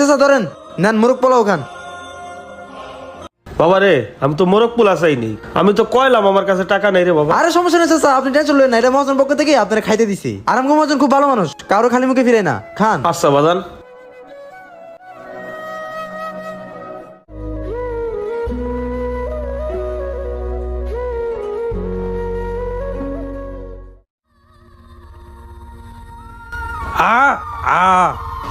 চাচা ধরেন, নেন মোরগ পোলাও খান। বাবা রে, আমি তো মোরগ পোলা চাইনি, আমি তো কইলাম আমার কাছে টাকা নাই রে বাবা। আরে সমস্যা নেই চাচা, আপনি টেনশন লবেন না, এটা মহাজন পক্ষ থেকে আপনারা খাইতে দিছি। আর আমগো মহাজন খুব ভালো মানুষ, কারো খালি মুখে ফিরে না, খান। আচ্ছা বাজান।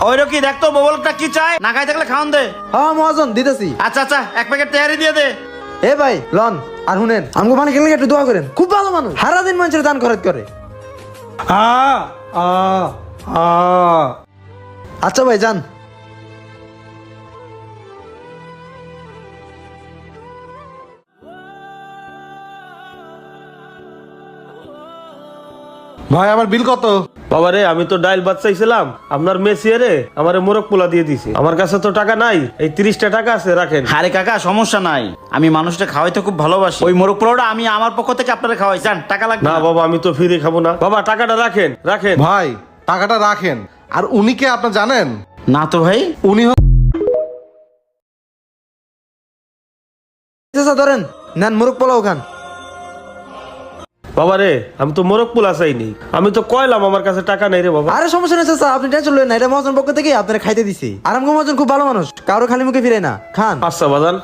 ওইটা কি দেখতো মোবাইলটা কি চাই, না খাই থাকলে খাওন দে। হ্যাঁ মহাজন দিতেছি। আচ্ছা আচ্ছা, এক প্যাকেট তেহারি দিয়ে দে। এ ভাই লন, আর শুনেন আমগো মানে খেলে একটু দোয়া করেন, খুব ভালো মানুষ, সারাদিন মানুষের দান খরচ করে। আচ্ছা ভাই যান। ভাই আমার বিল কত? বাবা রে, আমি তো ডাইল ভাত চাইছিলাম, আপনার মেসিয়ারে আমার মোরগ পোলা দিয়ে দিছি। আমার কাছে তো টাকা নাই, এই 30টা টাকা আছে, রাখেন। আরে কাকা সমস্যা নাই, আমি মানুষটা খাওয়াইতে খুব ভালোবাসি। ওই মোরগ পোলাওটা আমি আমার পক্ষ থেকে আপনারা খাওয়াই, যান, টাকা লাগবে না না। বাবা, আমি তো ফিরে খাবো না। বাবা টাকাটা রাখেন, রাখেন। ভাই টাকাটা রাখেন। আর উনি কে আপনার জানেন? না তো ভাই। উনি চাচা ধরেন, নেন মোরগ পোলাও খান। বাবা রে, আমি তো মোরগ পোলা চাইনি, আমি তো কইলাম আমার কাছে টাকা নাই রে বাবা। আরে সমস্যা নেই চাচা, আপনি টেনশন লবেন না, এটা মহাজন পক্ষ থেকে আপনারা খাইতে দিছি। আর আমগো মহাজন খুব ভালো মানুষ, কারো খালি মুখে ফিরে না, খান। আচ্ছা বাজান।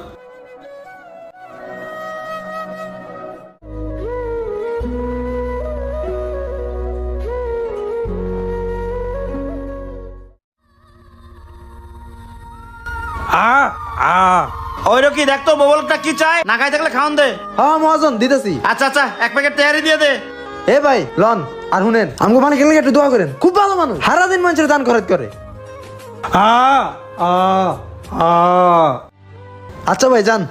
ওইটা কি দেখতো মোবাইলটা কি চাই, না খাই থাকলে খাওন দে। হ্যাঁ মহাজন দিতেছি। আচ্ছা আচ্ছা, এক প্যাকেট তেহারি দিয়ে দে। এ ভাই লন, আর শুনেন আমগো মানে খেলে একটু দোয়া করেন, খুব ভালো মানুষ, সারাদিন মানুষের দান খরচ করে। আচ্ছা ভাই যান।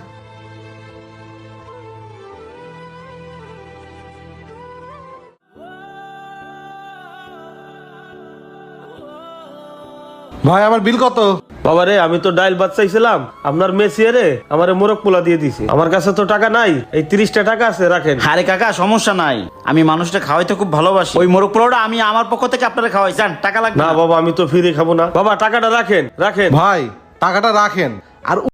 ভাই আমার বিল কত? বাবা রে, আমি তো ডাইল ভাত চাইছিলাম, আপনার মেসিয়ারে আমার মোরগ পোলা দিয়ে দিছি। আমার কাছে তো টাকা নাই, এই 30টা টাকা আছে, রাখেন। আরে কাকা সমস্যা নাই, আমি মানুষটা খাওয়াইতে খুব ভালোবাসি। ওই মোরগ পোলাওটা আমি আমার পক্ষ থেকে আপনারা খাওয়াই, যান, টাকা লাগবে না না। বাবা, আমি তো ফিরে খাবো না। বাবা টাকাটা রাখেন, রাখেন। ভাই টাকাটা রাখেন। আর